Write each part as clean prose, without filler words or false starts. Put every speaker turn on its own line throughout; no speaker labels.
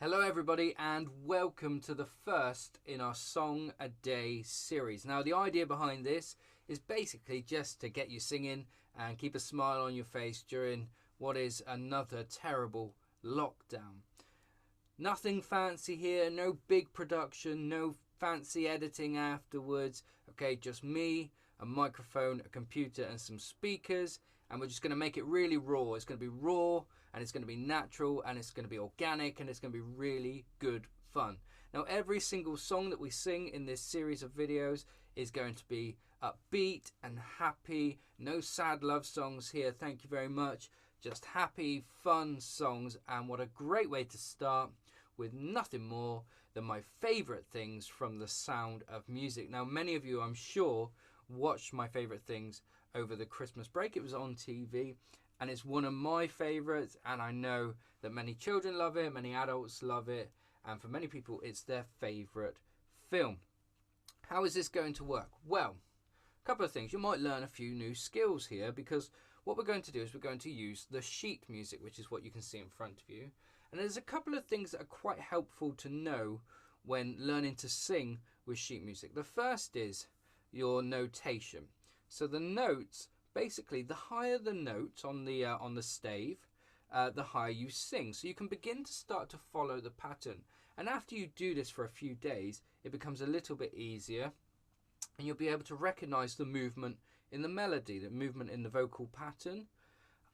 Hello everybody and welcome to the first in our Song a Day series. Now the idea behind this is basically just to get you singing and keep a smile on your face during what is another terrible lockdown. Nothing fancy here, no big production, no fancy editing afterwards. Okay, just me, a microphone, a computer and some speakers, and we're just going to make it really raw. It's going to be raw and it's going to be natural and it's going to be organic and it's going to be really good fun. Now every single song that we sing in this series of videos is going to be upbeat and happy. No sad love songs here, thank you very much. Just happy, fun songs, and what a great way to start with nothing more than my favourite things from The Sound of Music. Now many of you, I'm sure, watched my favourite things over the Christmas break. It was on TV and it's one of my favourites, and I know that many children love it, many adults love it, and for many people it's their favourite film. How is this going to work? Well, a couple of things. You might learn a few new skills here, because what we're going to do is we're going to use the sheet music, which is what you can see in front of you. And there's a couple of things that are quite helpful to know when learning to sing with sheet music. The first is your notation. So the notes, basically the higher the notes on the stave, the higher you sing. So you can begin to start to follow the pattern. And after you do this for a few days, it becomes a little bit easier, and you'll be able to recognize the movement in the melody, the movement in the vocal pattern.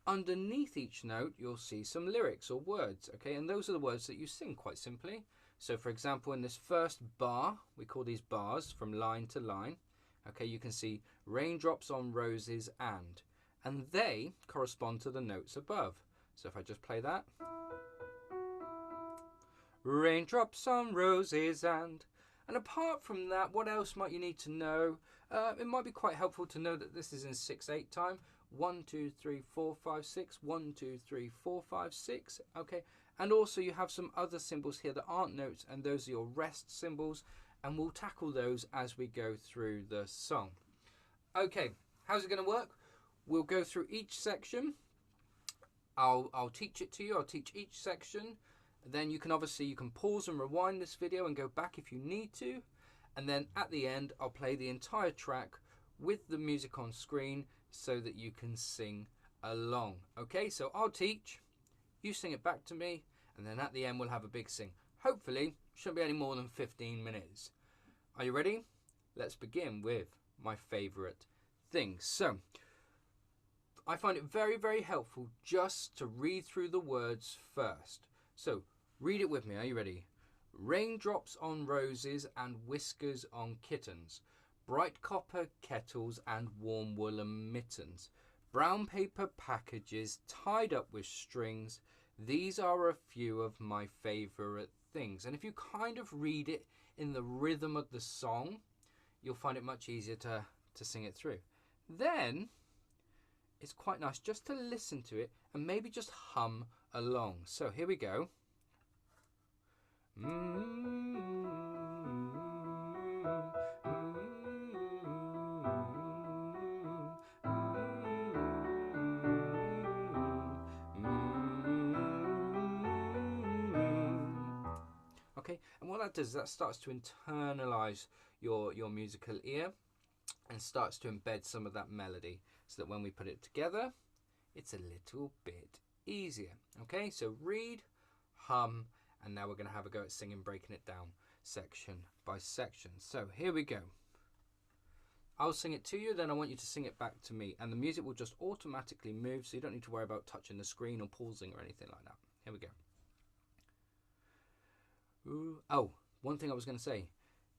Underneath each note, you'll see some lyrics or words, okay? And those are the words that you sing quite simply. So for example, in this first bar, we call these bars from line to line. Okay, you can see raindrops on roses and they correspond to the notes above. So if I just play that. Raindrops on roses and apart from that, what else might you need to know? It might be quite helpful to know that this is in 6/8 time. 1, 2, 3, 4, 5, 6. 1, 2, 3, 4, 5, 6. Okay, and also you have some other symbols here that aren't notes, and those are your rest symbols, and we'll tackle those as we go through the song. Okay, how's it going to work? We'll go through each section. I'll teach it to you. I'll teach each section. Then you can pause and rewind this video and go back if you need to. And then at the end, I'll play the entire track with the music on screen so that you can sing along. Okay, so I'll teach, you sing it back to me, and then at the end we'll have a big sing. Hopefully, shouldn't be any more than 15 minutes. Are you ready? Let's begin with my favourite things. So, I find it very, very helpful just to read through the words first. So, read it with me. Are you ready? Raindrops on roses and whiskers on kittens. Bright copper kettles and warm woolen mittens. Brown paper packages tied up with strings. These are a few of my favourite things. And if you kind of read it in the rhythm of the song, you'll find it much easier to sing it through. Then it's quite nice just to listen to it and maybe just hum along. So here we go. Okay, and what that does is that starts to internalize your musical ear and starts to embed some of that melody so that when we put it together, it's a little bit easier. Okay, so read, hum, and now we're going to have a go at singing, breaking it down section by section. So here we go. I'll sing it to you, then I want you to sing it back to me, and the music will just automatically move, so you don't need to worry about touching the screen or pausing or anything like that. Here we go. Ooh. Oh, one thing I was going to say,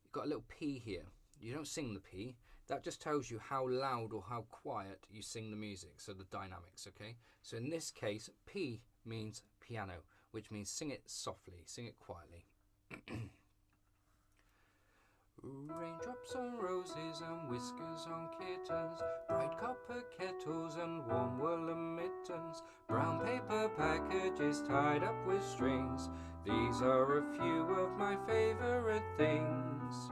you've got a little P here. You don't sing the P. That just tells you how loud or how quiet you sing the music, so the dynamics, okay? So in this case, P means piano, which means sing it softly, sing it quietly. Raindrops on roses and whiskers on kittens, bright copper kettles and warm woolen mittens, brown paper packages tied up with strings. These are a few of my favourite things.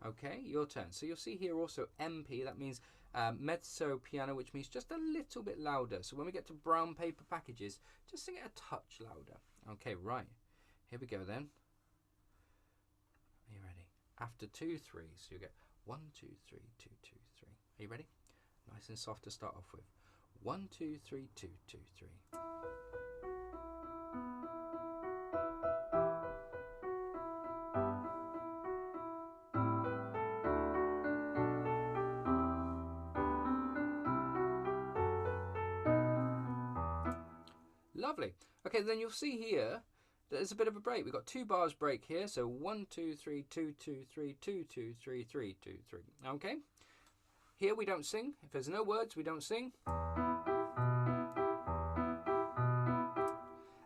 Okay, your turn. So you'll see here also MP, that means mezzo piano, which means just a little bit louder. So when we get to brown paper packages, just sing it a touch louder. Okay, right. Here we go then. Are you ready? After 2 3s, you get 1 2 3 2 2 3. Are you ready? Nice and soft to start off with. 1 2 3 2 2 3. Lovely. Okay, then you'll see here there's a bit of a break. We've got 2 bars break here. So 1 2 3 2 2 3 2 2 3 3 2 3. Okay. Here we don't sing. If there's no words, we don't sing.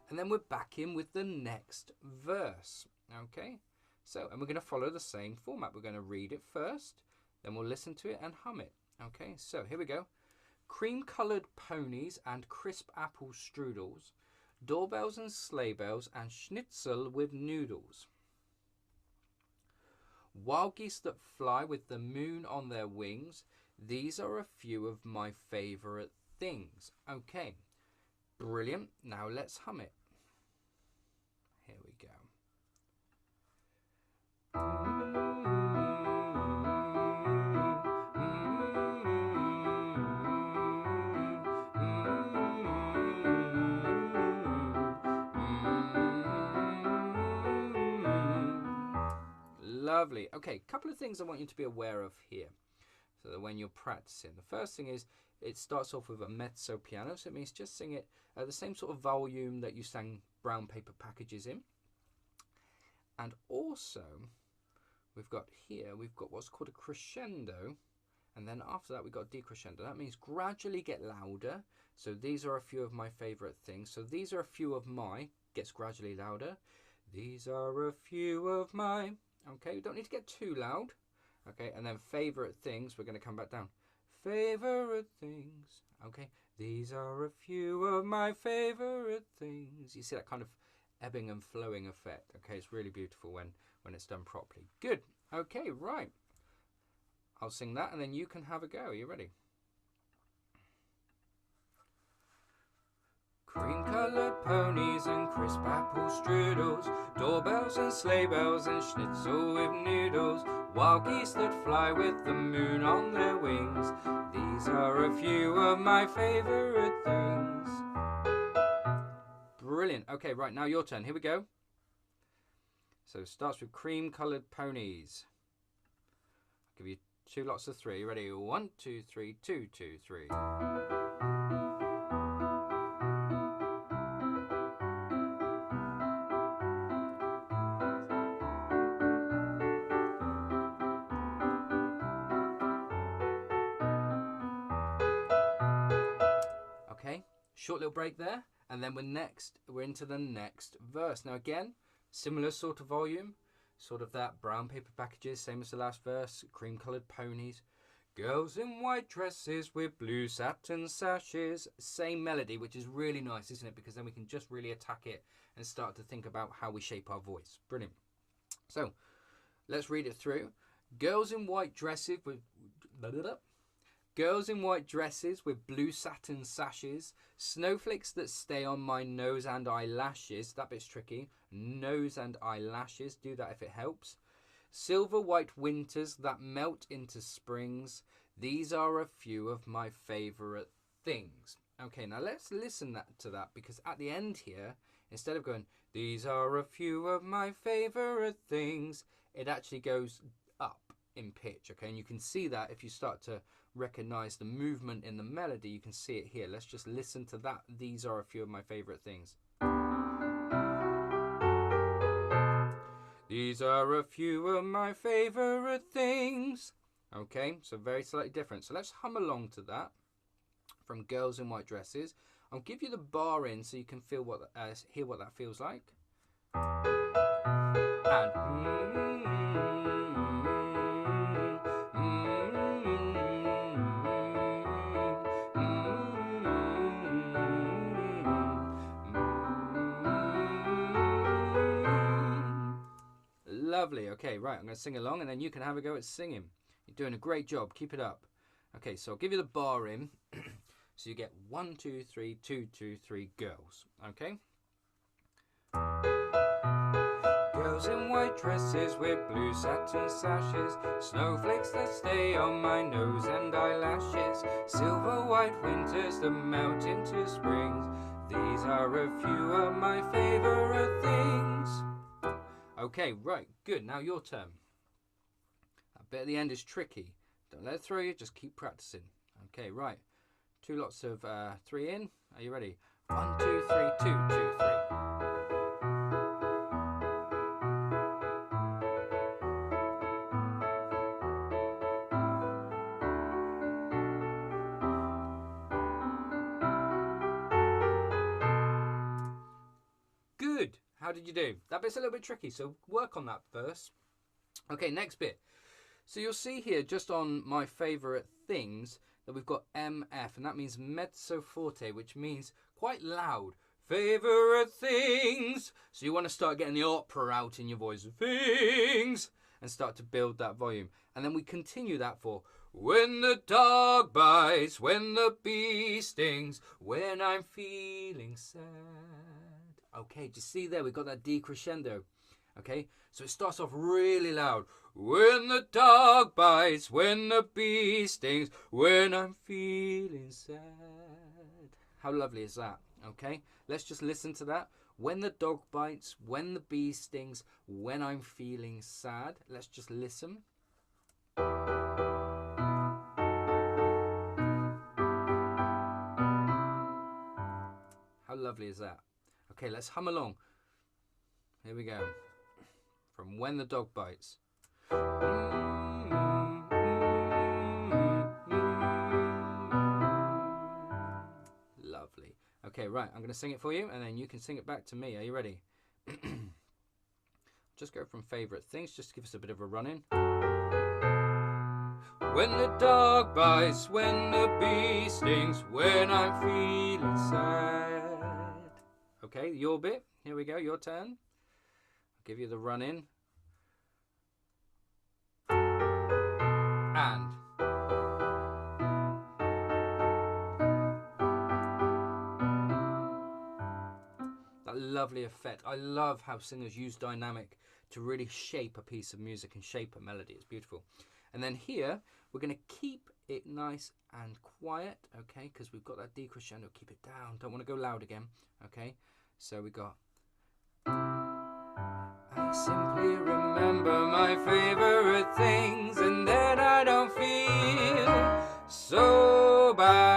And then we're back in with the next verse. Okay. So, and we're going to follow the same format. We're going to read it first, then we'll listen to it and hum it. Okay. So here we go. Cream-coloured ponies and crisp apple strudels, doorbells and sleigh bells and schnitzel with noodles. Wild geese that fly with the moon on their wings, these are a few of my favourite things. Okay, brilliant. Now let's hum it. Here we go. Lovely. Okay, a couple of things I want you to be aware of here, so that when you're practicing. The first thing is it starts off with a mezzo piano, so it means just sing it at the same sort of volume that you sang Brown Paper Packages in. And also, we've got what's called a crescendo, and then after that we've got a decrescendo. That means gradually get louder. So these are a few of my favourite things. So these are a few of my, gets gradually louder. These are a few of my. Okay, we don't need to get too loud. Okay, and then favourite things, we're going to come back down. Favourite things. Okay, these are a few of my favourite things. You see that kind of ebbing and flowing effect. Okay, it's really beautiful when it's done properly. Good. Okay, right. I'll sing that and then you can have a go. Are you ready? Cream-coloured ponies and crisp apple strudels, doorbells and sleigh bells and schnitzel with noodles, wild geese that fly with the moon on their wings. These are a few of my favourite things. Brilliant. Okay, right, now your turn. Here we go. So it starts with cream-coloured ponies. I'll give you 2 lots of 3. Ready? 1 2 3 2 2 3. Okay, short little break there, and then we're into the next verse. Now again, similar sort of volume, sort of that Brown Paper Packages, same as the last verse, cream-coloured ponies, girls in white dresses with blue satin sashes, same melody, which is really nice, isn't it? Because then we can just really attack it and start to think about how we shape our voice. Brilliant. So, let's read it through. Girls in white dresses with... Girls in white dresses with blue satin sashes, snowflakes that stay on my nose and eyelashes. That bit's tricky. Nose and eyelashes. Do that if it helps. Silver white winters that melt into springs. These are a few of my favourite things. Okay, now let's listen to that, because at the end here, instead of going, these are a few of my favourite things, it actually goes up in pitch, okay? And you can see that if you start to recognise the movement in the melody, you can see it here. Let's just listen to that. These are a few of my favourite things. These are a few of my favourite things. Okay, so very slightly different. So let's hum along to that from Girls in White Dresses. I'll give you the bar in so you can feel hear what that feels like. And lovely. Okay, right, I'm going to sing along and then you can have a go at singing. You're doing a great job. Keep it up. Okay, so I'll give you the bar in. So you get 1 2 3 2 2 3 girls. Okay? Girls in white dresses with blue satin sashes, snowflakes that stay on my nose and eyelashes, silver white winters that melt into springs. These are a few of my favourite things. Okay, right, good. Now your turn. That bit at the end is tricky. Don't let it throw you, just keep practicing. Okay, right. 2 lots of 3 in. Are you ready? 1, 2, 3, 2, 2, 3. Good. How did you do? That bit's a little bit tricky, so work on that first. Okay, next bit. So you'll see here, just on my favourite things, that we've got MF, and that means mezzo forte, which means quite loud. Favourite things. So you want to start getting the opera out in your voice. Things. And start to build that volume. And then we continue that for when the dog bites, when the bee stings, when I'm feeling sad. Okay, do you see there? We've got that decrescendo. Okay, so it starts off really loud. When the dog bites, when the bee stings, when I'm feeling sad. How lovely is that? Okay, let's just listen to that. When the dog bites, when the bee stings, when I'm feeling sad. Let's just listen. How lovely is that? Okay, let's hum along. Here we go. From When the Dog Bites. Lovely. Okay, right, I'm going to sing it for you, and then you can sing it back to me. Are you ready? Just go from favourite things, just to give us a bit of a run-in. When the dog bites, when the bee stings, when I'm feeling sad. Okay, your bit. Here we go, your turn. I'll give you the run-in. And. That lovely effect. I love how singers use dynamic to really shape a piece of music and shape a melody. It's beautiful. And then here, we're going to keep it nice and quiet, okay, because we've got that decrescendo. Keep it down. Don't want to go loud again, okay? So we got... I simply remember my favourite things, and then I don't feel so bad.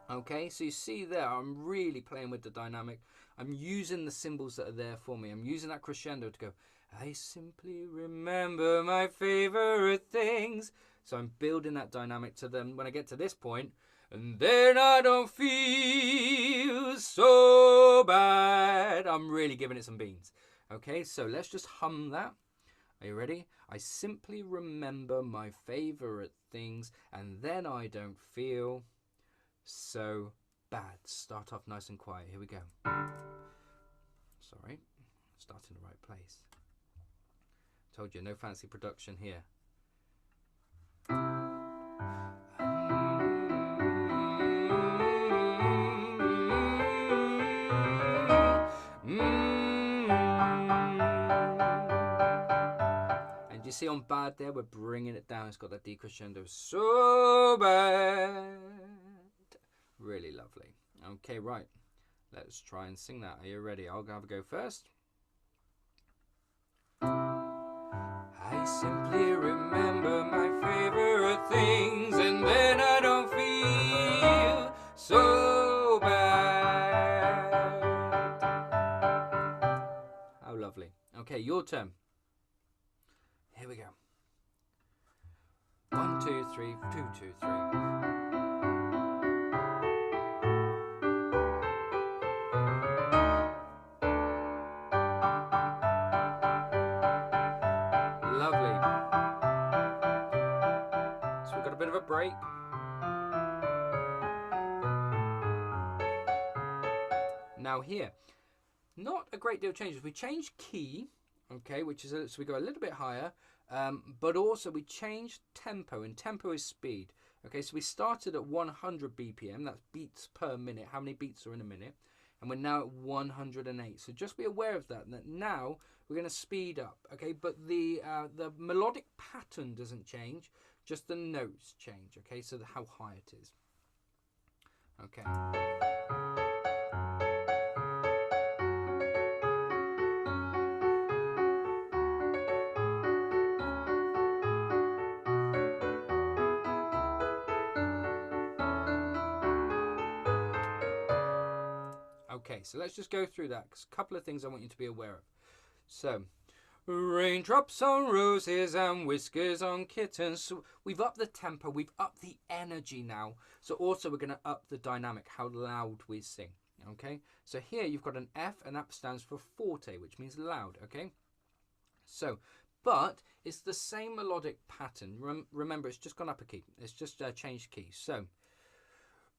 Okay, so you see there, I'm really playing with the dynamic. I'm using the symbols that are there for me. I'm using that crescendo to go, I simply remember my favourite things. So I'm building that dynamic to them. When I get to this point, and then I don't feel so bad. I'm really giving it some beans. Okay, so let's just hum that. Are you ready? I simply remember my favourite things, and then I don't feel so bad. Start off nice and quiet. Here we go. Sorry, start in the right place. Told you, no fancy production here. And you see on bad there, we're bringing it down. It's got that decrescendo. So bad. Really lovely. Okay, right. Let's try and sing that. Are you ready? I'll have a go first. I simply remember my favourite things, and then I don't feel so bad. How lovely. Okay, your turn. Here we go. 1, 2, 3, 2, 2, 3. Lovely. So we've got a bit of a break. Now here, not a great deal of changes. We changed key, okay, which is so we go a little bit higher, but also we changed tempo, and tempo is speed. Okay, so we started at 100 BPM. That's beats per minute. How many beats are in a minute? and we're now at 108. So just be aware of that now we're going to speed up, okay? But the melodic pattern doesn't change, just the notes change, okay? So how high it is. Okay. Okay, so let's just go through that, because a couple of things I want you to be aware of. So, raindrops on roses and whiskers on kittens. So we've upped the tempo, we've upped the energy now. So also we're going to up the dynamic, how loud we sing. Okay, so here you've got an F, and that stands for forte, which means loud. Okay, so but it's the same melodic pattern. Remember, it's just gone up a key. It's just changed keys. So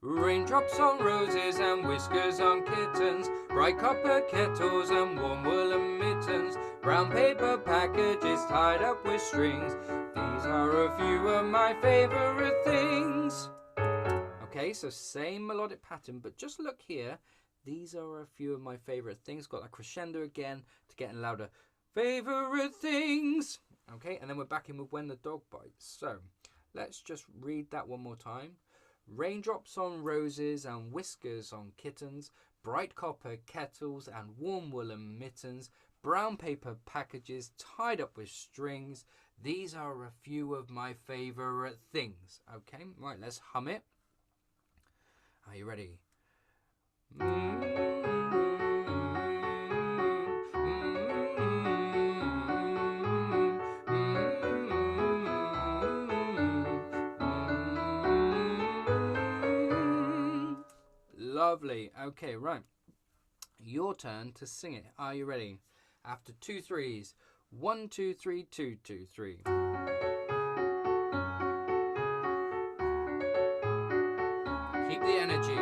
raindrops on roses and whiskers on kittens, bright copper kettles and warm woolen mittens, brown paper packages tied up with strings. These are a few of my favourite things. Okay, so same melodic pattern, but just look here. These are a few of my favourite things. Got that crescendo again to getting louder. Favourite things. Okay, and then we're back in with When the Dog Bites. So let's just read that one more time. Raindrops on roses and whiskers on kittens, bright copper kettles and warm woolen mittens, brown paper packages tied up with strings. These are a few of my favourite things. Okay, right, let's hum it. Are you ready? Lovely. Okay, right. Your turn to sing it. Are you ready? After 2 3s. 1 2 3 2 2 3. Keep the energy.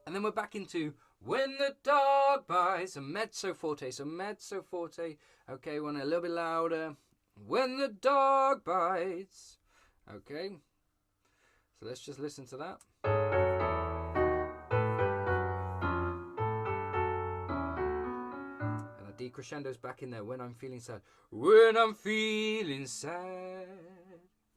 And then we're back into When the Dog Bites, a mezzo forte. So mezzo forte. Okay, one a little bit louder. When the dog bites. Okay. So let's just listen to that. And the decrescendo's back in there. When I'm feeling sad. When I'm feeling sad.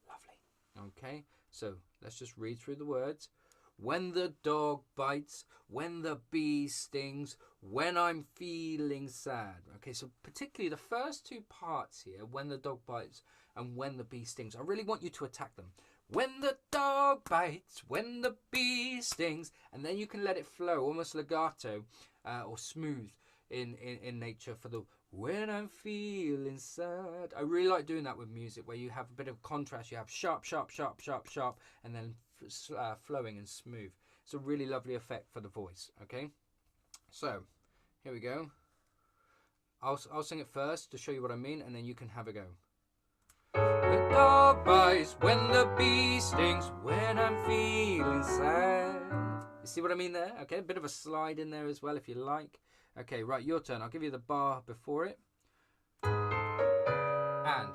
Lovely. Okay. So let's just read through the words. When the dog bites, when the bee stings, when I'm feeling sad. Okay, so particularly the first two parts here, when the dog bites and when the bee stings, I really want you to attack them. When the dog bites, when the bee stings, and then you can let it flow, almost legato or smooth in nature for the when I'm feeling sad. I really like doing that with music, where you have a bit of contrast. You have sharp, sharp, sharp, sharp, sharp, and then flowing and smooth. It's a really lovely effect for the voice. Okay, so here we go. I'll sing it first to show you what I mean, and then you can have a go. The dog bites, when the bee stings, when I'm feeling sad. You see what I mean there? Okay, a bit of a slide in there as well if you like. Okay, right, your turn. I'll give you the bar before it. And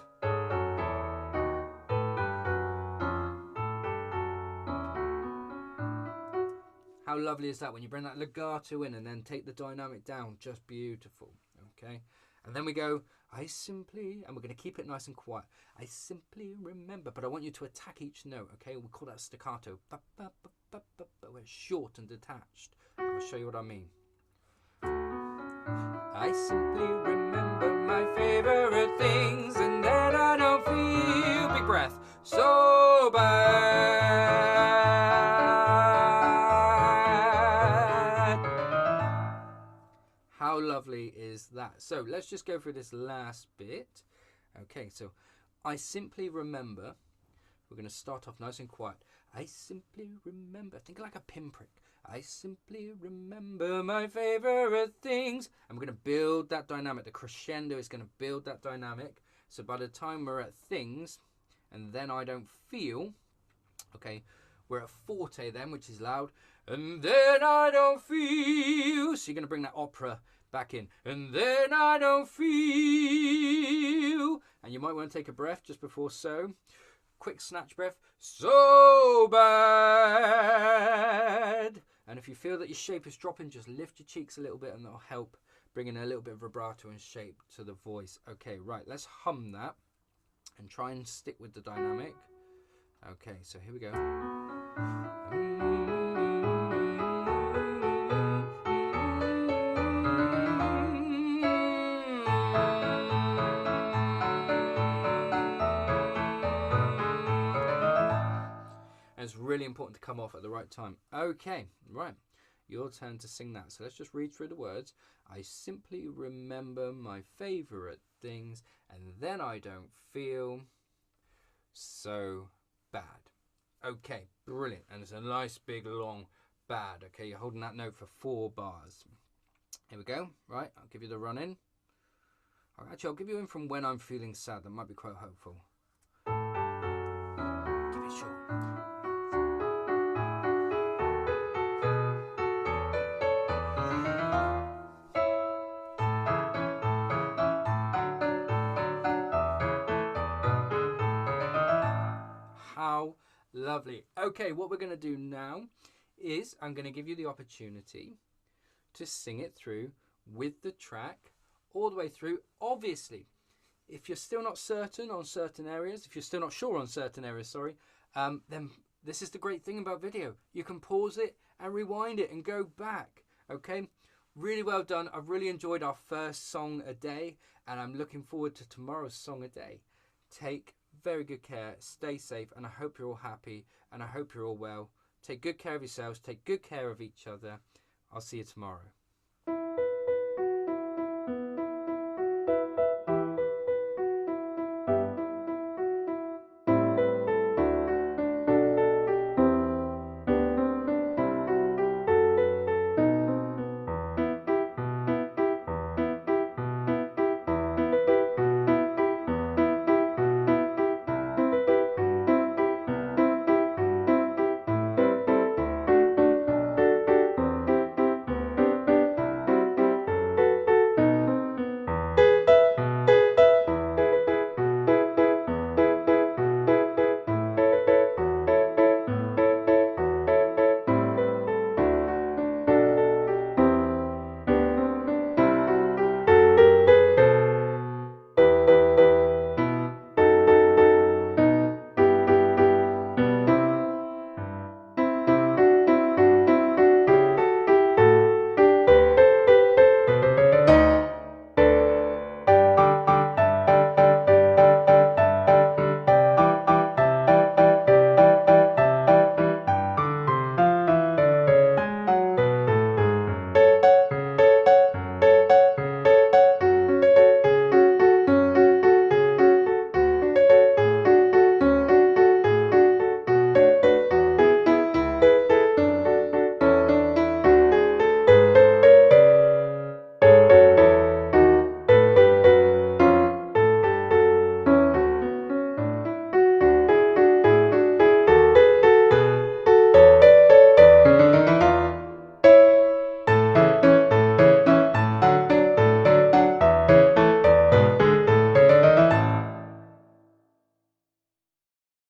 how lovely is that when you bring that legato in and then take the dynamic down? Just beautiful. Okay, and then we go, I simply, and we're going to keep it nice and quiet. I simply remember, but I want you to attack each note. Okay, we call that staccato. Where it's short and detached. I'll show you what I mean. I simply remember my favourite things, and then I don't feel, big breath, so bad. How lovely is that? So let's just go through this last bit. Okay, so I simply remember, we're going to start off nice and quiet. I simply remember, think like a pinprick. I simply remember my favourite things. And we're going to build that dynamic. The crescendo is going to build that dynamic. So by the time we're at things, and then I don't feel, okay, we're at forte then, which is loud. And then I don't feel. So you're going to bring that opera back in. And then I don't feel. And you might want to take a breath just before so. quick snatch breath. So bad. And if you feel that your shape is dropping, just lift your cheeks a little bit and that'll help bring in a little bit of vibrato and shape to the voice. Okay, right, let's hum that and try and stick with the dynamic. Okay, so here we go. And it's really important to come off at the right time. Okay, right. Your turn to sing that. So let's just read through the words. I simply remember my favourite things, and then I don't feel so bad. Okay, brilliant. And it's a nice big long bad. Okay, you're holding that note for 4 bars. Here we go. Right, I'll give you the run in. Actually, I'll give you in from when I'm feeling sad. That might be quite helpful. Give it short. How lovely. Okay, what we're going to do now is I'm going to give you the opportunity to sing it through with the track all the way through. Obviously, if you're still not certain on certain areas, if you're still not sure on certain areas, then this is the great thing about video. You can pause it and rewind it and go back. Okay, really well done. I've really enjoyed our first song a day, and I'm looking forward to tomorrow's song a day. Take very good care, stay safe, and I hope you're all happy, and I hope you're all well. Take good care of yourselves, take good care of each other. I'll see you tomorrow.